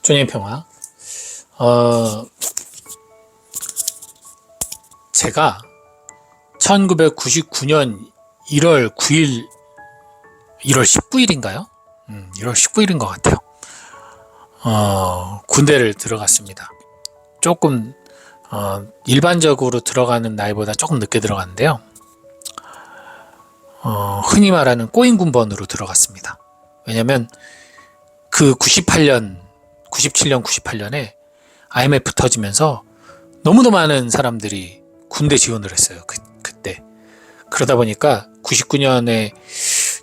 쪼님 평화. 제가 1999년 1월 9일, 1월 19일인가요? 1월 19일인 것 같아요. 군대를 들어갔습니다. 조금, 일반적으로 들어가는 나이보다 조금 늦게 들어갔는데요. 흔히 말하는 꼬인군번으로 들어갔습니다. 왜냐면 그 97년, 98년에 IMF 터지면서 너무도 많은 사람들이 군대 지원을 했어요. 그때. 그러다 보니까 99년에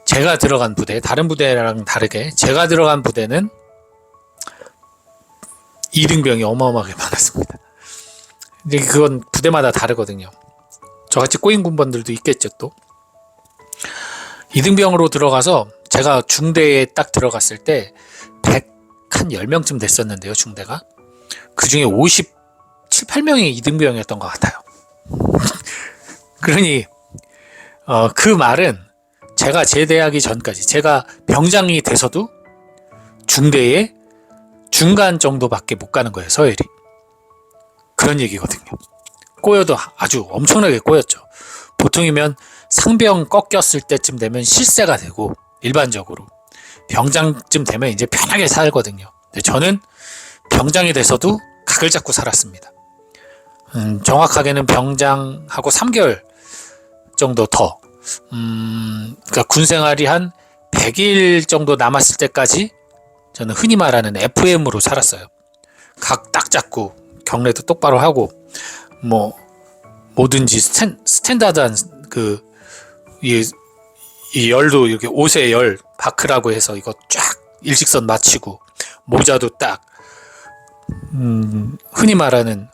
제가 들어간 부대, 다른 부대랑 다르게 제가 들어간 부대는 이등병이 어마어마하게 많았습니다. 근데 그건 부대마다 다르거든요. 저같이 꼬인 군번들도 있겠죠, 또. 이등병으로 들어가서 제가 중대에 딱 들어갔을 때 110명쯤 됐었는데요, 중대가. 그 중에 57, 8명이 이등병이었던 것 같아요. 그러니, 그 말은 제가 제대하기 전까지, 제가 병장이 돼서도 중대에 중간 정도밖에 못 가는 거예요, 서열이. 그런 얘기거든요. 꼬여도 아주 엄청나게 꼬였죠. 보통이면 상병 꺾였을 때쯤 되면 실세가 되고, 일반적으로. 병장쯤 되면 이제 편하게 살거든요. 근데 저는 병장이 돼서도 각을 잡고 살았습니다. 정확하게는 병장하고 3개월 정도 더, 그러니까 군 생활이 한 100일 정도 남았을 때까지 저는 흔히 말하는 FM으로 살았어요. 각 딱 잡고 경례도 똑바로 하고 뭐 뭐든지 스탠다드한 이 열도 이렇게 옷의 열 바크라고 해서 이거 쫙 일직선 맞추고 모자도 딱 흔히 말하는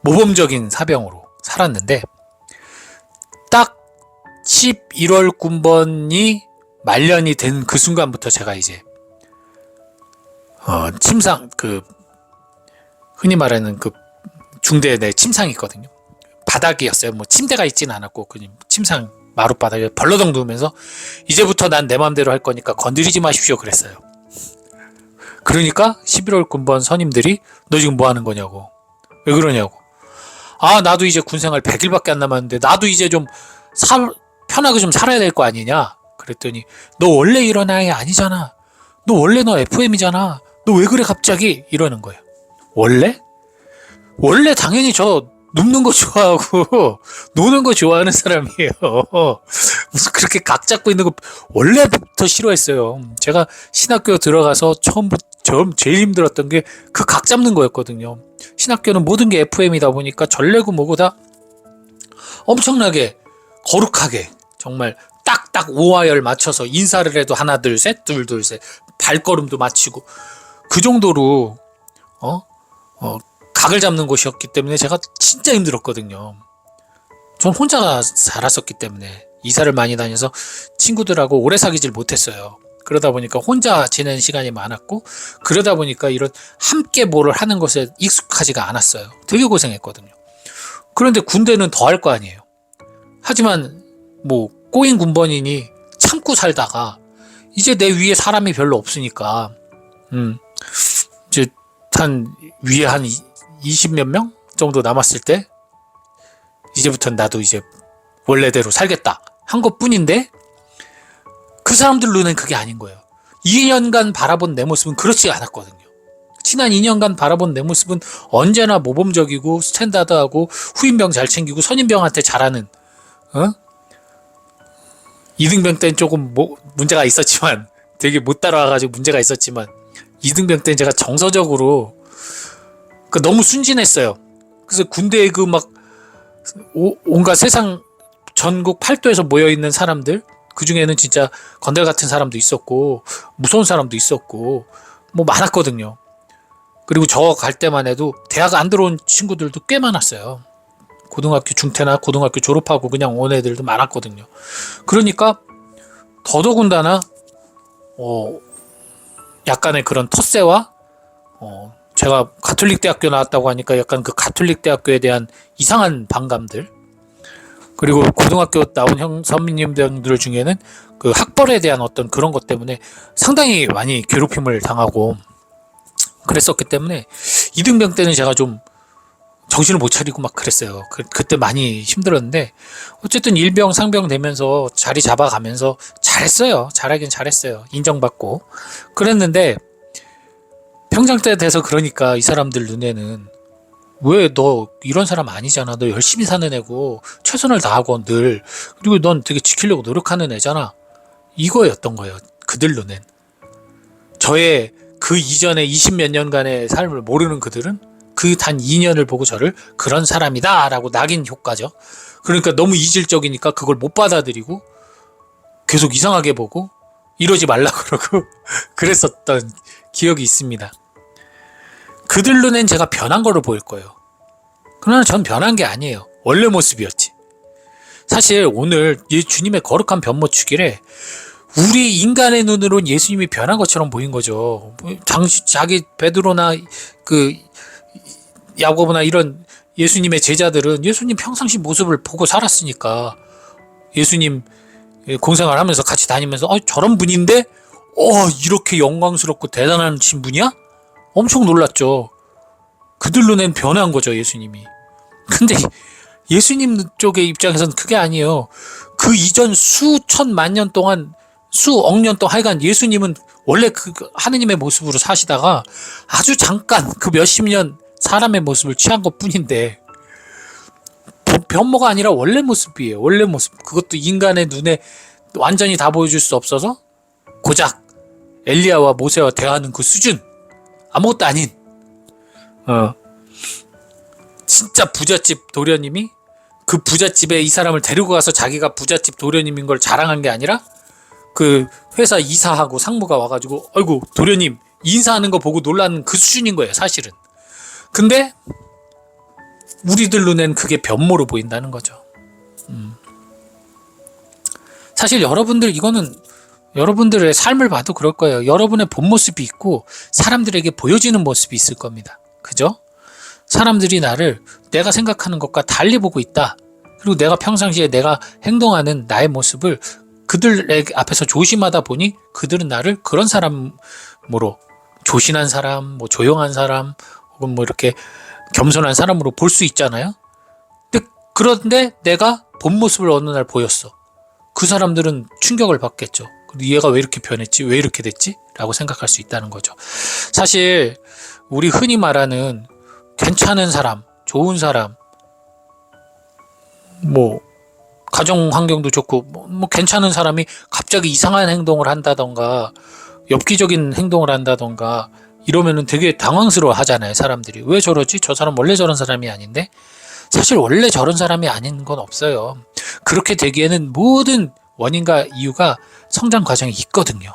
모범적인 사병으로 살았는데 딱 11월 군번이 말년이 된 그 순간부터 제가 이제 침상 흔히 말하는 중대에 내 침상이 있거든요. 바닥이었어요. 뭐 침대가 있진 않았고 그냥 침상 마룻바닥에 벌러덩 누우면서 이제부터 난 내 맘대로 할 거니까 건드리지 마십시오 그랬어요. 그러니까 11월 군번 선임들이 너 지금 뭐 하는 거냐고. 왜 그러냐고. 나도 이제 군생활 100일밖에 안 남았는데 나도 이제 좀 편하게 좀 살아야 될 거 아니냐. 그랬더니 너 원래 이런 아이 아니잖아. 너 FM이잖아. 너 왜 그래 갑자기 이러는 거예요. 원래 당연히 저 눕는 거 좋아하고 노는 거 좋아하는 사람이에요. 무슨 그렇게 각 잡고 있는 거 원래부터 싫어했어요. 제가 신학교 들어가서 제일 힘들었던 게 그 각 잡는 거였거든요. 신학교는 모든 게 FM이다 보니까 전래고 뭐고 다 엄청나게 거룩하게 정말 딱딱 오화열 맞춰서 인사를 해도 하나 둘 셋 둘 셋 발걸음도 맞추고 그 정도로 각을 잡는 곳이었기 때문에 제가 진짜 힘들었거든요. 전 혼자 살았었기 때문에 이사를 많이 다녀서 친구들하고 오래 사귀질 못했어요. 그러다 보니까 혼자 지내는 시간이 많았고 그러다 보니까 이런 함께 뭐를 하는 것에 익숙하지가 않았어요. 되게 고생했거든요. 그런데 군대는 더 할 거 아니에요. 하지만 뭐 꼬인 군번이니 참고 살다가 이제 내 위에 사람이 별로 없으니까 이제 위에 한 20몇 명 정도 남았을 때 이제부터는 나도 이제 원래대로 살겠다 한 것뿐인데 그 사람들 눈엔 그게 아닌 거예요. 2년간 바라본 내 모습은 그렇지 않았거든요. 지난 2년간 바라본 내 모습은 언제나 모범적이고 스탠다드하고 후임병 잘 챙기고 선임병한테 잘하는 이등병 때는 조금 문제가 있었지만 되게 못 따라와가지고 문제가 있었지만 이등병 때는 제가 정서적으로 너무 순진했어요. 그래서 군대에 온갖 세상 전국 팔도에서 모여있는 사람들 그 중에는 진짜 건달 같은 사람도 있었고 무서운 사람도 있었고 뭐 많았거든요. 그리고 저 갈 때만 해도 대학 안 들어온 친구들도 꽤 많았어요. 고등학교 중퇴나 고등학교 졸업하고 그냥 온 애들도 많았거든요. 그러니까 더더군다나 약간의 그런 텃세와 제가 가톨릭 대학교 나왔다고 하니까 약간 그 가톨릭 대학교에 대한 이상한 반감들 그리고 고등학교 나온 선배님들 중에는 그 학벌에 대한 어떤 그런 것 때문에 상당히 많이 괴롭힘을 당하고 그랬었기 때문에 이등병 때는 제가 좀 정신을 못 차리고 막 그랬어요. 그때 많이 힘들었는데 어쨌든 일병 상병 되면서 자리 잡아가면서 잘했어요. 잘하긴 잘했어요. 인정받고 그랬는데 평장 때 돼서 그러니까 이 사람들 눈에는 왜 너 이런 사람 아니잖아. 너 열심히 사는 애고 최선을 다하고 늘 그리고 넌 되게 지키려고 노력하는 애잖아. 이거였던 거예요. 그들 눈엔. 저의 그 이전에 20몇 년간의 삶을 모르는 그들은 그 단 2년을 보고 저를 그런 사람이다 라고 낙인 효과죠. 그러니까 너무 이질적이니까 그걸 못 받아들이고 계속 이상하게 보고 이러지 말라 그러고 그랬었던 기억이 있습니다. 그들 눈엔 제가 변한 걸로 보일 거예요. 그러나 전 변한 게 아니에요. 원래 모습이었지. 사실 오늘 주님의 거룩한 변모축일에 우리 인간의 눈으로는 예수님이 변한 것처럼 보인 거죠. 자기 베드로나 그 야고보나 이런 예수님의 제자들은 예수님 평상시 모습을 보고 살았으니까 예수님 공생활 하면서 같이 다니면서 저런 분인데 이렇게 영광스럽고 대단하신 분이야? 엄청 놀랐죠. 그들 눈엔 변한 거죠, 예수님이. 근데 예수님 쪽의 입장에서는 그게 아니에요. 그 이전 수천만 년 동안 수억 년 동안 하여간 예수님은 원래 그 하느님의 모습으로 사시다가 아주 잠깐 그 몇십 년 사람의 모습을 취한 것 뿐인데 변모가 아니라 원래 모습이에요. 원래 모습. 그것도 인간의 눈에 완전히 다 보여줄 수 없어서 고작 엘리야와 모세와 대화하는 그 수준. 아무것도 아닌 진짜 부잣집 도련님이 그 부잣집에 이 사람을 데리고 가서 자기가 부잣집 도련님인 걸 자랑한 게 아니라 그 회사 이사하고 상무가 와가지고 아이고 도련님 인사하는 거 보고 놀라는 그 수준인 거예요, 사실은. 근데 우리들 눈엔 그게 변모로 보인다는 거죠. 사실 여러분들 이거는 여러분들의 삶을 봐도 그럴 거예요. 여러분의 본 모습이 있고 사람들에게 보여지는 모습이 있을 겁니다. 그죠? 사람들이 나를 내가 생각하는 것과 달리 보고 있다. 그리고 내가 평상시에 내가 행동하는 나의 모습을 그들 앞에서 조심하다 보니 그들은 나를 그런 사람으로 조신한 사람, 뭐 조용한 사람, 혹은 뭐 이렇게 겸손한 사람으로 볼 수 있잖아요. 그런데 내가 본 모습을 어느 날 보였어. 그 사람들은 충격을 받겠죠. 얘가 왜 이렇게 변했지? 왜 이렇게 됐지? 라고 생각할 수 있다는 거죠. 사실 우리 흔히 말하는 괜찮은 사람, 좋은 사람, 뭐 가정 환경도 좋고 뭐 괜찮은 사람이 갑자기 이상한 행동을 한다던가 엽기적인 행동을 한다던가 이러면은 되게 당황스러워 하잖아요, 사람들이. 왜 저러지? 저 사람 원래 저런 사람이 아닌데? 사실 원래 저런 사람이 아닌 건 없어요. 그렇게 되기에는 모든 원인과 이유가 성장 과정이 있거든요.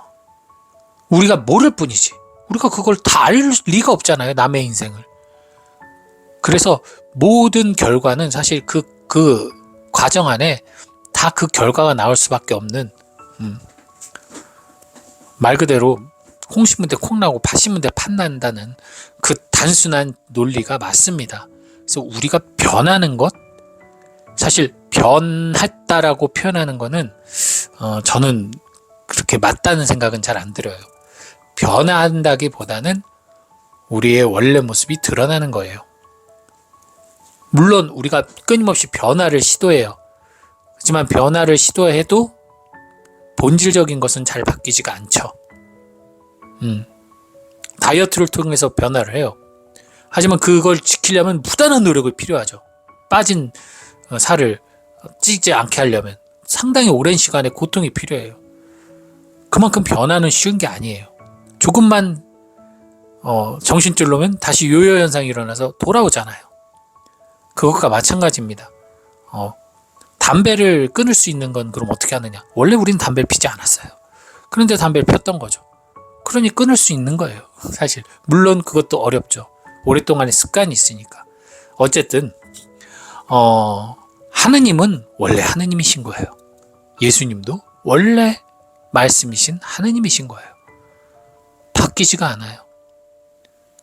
우리가 모를 뿐이지. 우리가 그걸 다 알 리가 없잖아요, 남의 인생을. 그래서 모든 결과는 사실 그 과정 안에 다 그 결과가 나올 수밖에 없는 말 그대로 콩 심은 데 콩 나고 팥 심은 데 팥 난다는 그 단순한 논리가 맞습니다. 그래서 우리가 변하는 것, 사실 변했다라고 표현하는 거는 저는 그렇게 맞다는 생각은 잘 안 들어요. 변한다기보다는 우리의 원래 모습이 드러나는 거예요. 물론 우리가 끊임없이 변화를 시도해요. 하지만 변화를 시도해도 본질적인 것은 잘 바뀌지가 않죠. 다이어트를 통해서 변화를 해요. 하지만 그걸 지키려면 무단한 노력이 필요하죠. 빠진 살을 찌지 않게 하려면 상당히 오랜 시간의 고통이 필요해요. 그만큼 변화는 쉬운 게 아니에요. 조금만 정신줄 놓으면 다시 요요 현상이 일어나서 돌아오잖아요. 그것과 마찬가지입니다. 담배를 끊을 수 있는 건 그럼 어떻게 하느냐? 원래 우린 담배를 피지 않았어요. 그런데 담배를 폈던 거죠. 그러니 끊을 수 있는 거예요, 사실. 물론 그것도 어렵죠. 오랫동안의 습관이 있으니까. 어쨌든 하느님은 원래 하느님이신 거예요. 예수님도 원래 말씀이신 하느님이신 거예요. 바뀌지가 않아요.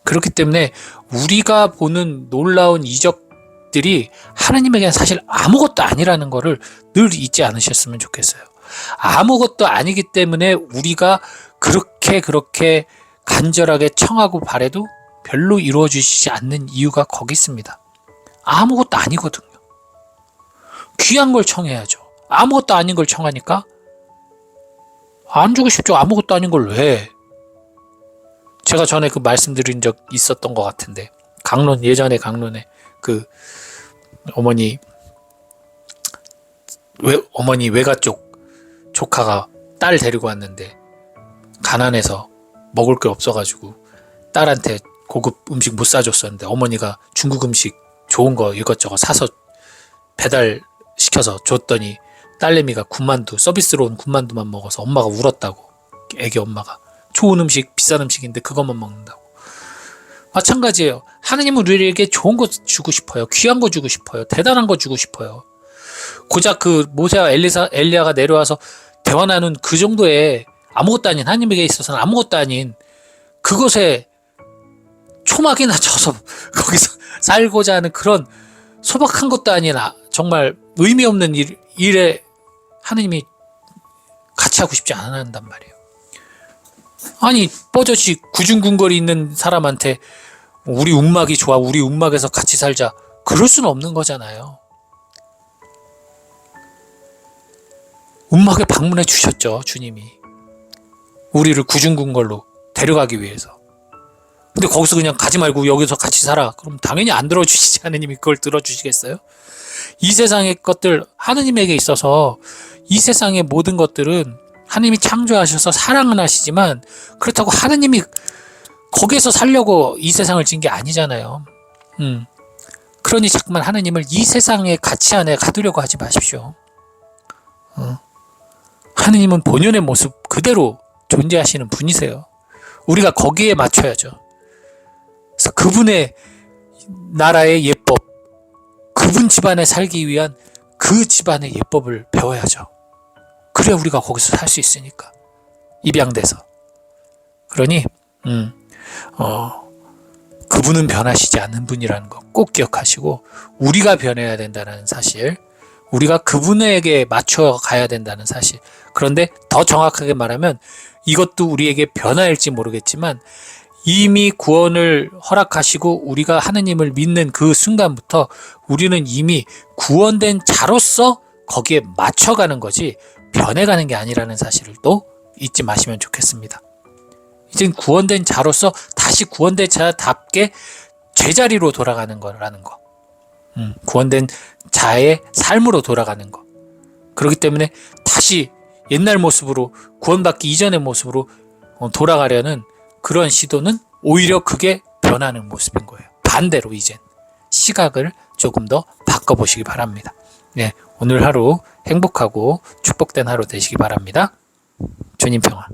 그렇기 때문에 우리가 보는 놀라운 이적들이 하느님에게는 사실 아무것도 아니라는 거를 늘 잊지 않으셨으면 좋겠어요. 아무것도 아니기 때문에 우리가 그렇게 간절하게 청하고 바래도 별로 이루어지지 않는 이유가 거기 있습니다. 아무것도 아니거든요. 귀한 걸 청해야죠. 아무것도 아닌 걸 청하니까 안 주고 싶죠. 아무것도 아닌 걸 왜? 제가 전에 그 말씀드린 적 있었던 것 같은데, 예전에 강론에 그 어머니 외가 쪽 조카가 딸 데리고 왔는데 가난해서 먹을 게 없어가지고 딸한테 고급 음식 못 사줬었는데 어머니가 중국 음식 좋은 거 이것저것 사서 배달시켜서 줬더니 딸내미가 서비스로 온 군만두만 먹어서 엄마가 울었다고. 애기 엄마가. 좋은 음식, 비싼 음식인데 그것만 먹는다고. 마찬가지예요. 하느님은 우리에게 좋은 거 주고 싶어요. 귀한 거 주고 싶어요. 대단한 거 주고 싶어요. 고작 그 모세와 엘리야가 내려와서 대화 나눈 그 정도의 아무것도 아닌, 하나님에게 있어서는 아무것도 아닌 그것에 초막이나 쳐서 거기서 살고자 하는 그런 소박한 것도 아닌 정말 의미 없는 일에 하느님이 같이 하고 싶지 않는단 말이에요. 아니 뻐젓이 구중궁궐이 있는 사람한테 우리 움막이 좋아, 우리 움막에서 같이 살자, 그럴 수는 없는 거잖아요. 움막에 방문해 주셨죠, 주님이. 우리를 구중궁궐로 데려가기 위해서. 근데 거기서 그냥 가지 말고 여기서 같이 살아, 그럼 당연히 안 들어주시지. 하느님이 그걸 들어주시겠어요? 이 세상의 것들, 하느님에게 있어서 이 세상의 모든 것들은 하느님이 창조하셔서 사랑은 하시지만, 그렇다고 하느님이 거기에서 살려고 이 세상을 진 게 아니잖아요. 그러니 자꾸만 하느님을 이 세상의 가치 안에 가두려고 하지 마십시오. 하느님은 본연의 모습 그대로 존재하시는 분이세요. 우리가 거기에 맞춰야죠. 그래서 그분의 나라의 예법, 그분 집안에 살기 위한 그 집안의 예법을 배워야죠. 그래야 우리가 거기서 살 수 있으니까. 입양돼서. 그러니 그분은 변하시지 않는 분이라는 거 꼭 기억하시고, 우리가 변해야 된다는 사실, 우리가 그분에게 맞춰 가야 된다는 사실. 그런데 더 정확하게 말하면 이것도 우리에게 변화일지 모르겠지만 이미 구원을 허락하시고 우리가 하느님을 믿는 그 순간부터 우리는 이미 구원된 자로서 거기에 맞춰가는 거지 변해가는 게 아니라는 사실을 또 잊지 마시면 좋겠습니다. 이젠 구원된 자로서 다시 구원된 자답게 제자리로 돌아가는 거라는 거. 구원된 자의 삶으로 돌아가는 거. 그렇기 때문에 다시 옛날 모습으로, 구원받기 이전의 모습으로 돌아가려는 그런 시도는 오히려 그게 변하는 모습인 거예요. 반대로 이젠 시각을 조금 더 바꿔보시기 바랍니다. 네, 오늘 하루 행복하고 축복된 하루 되시기 바랍니다. 주님 평화.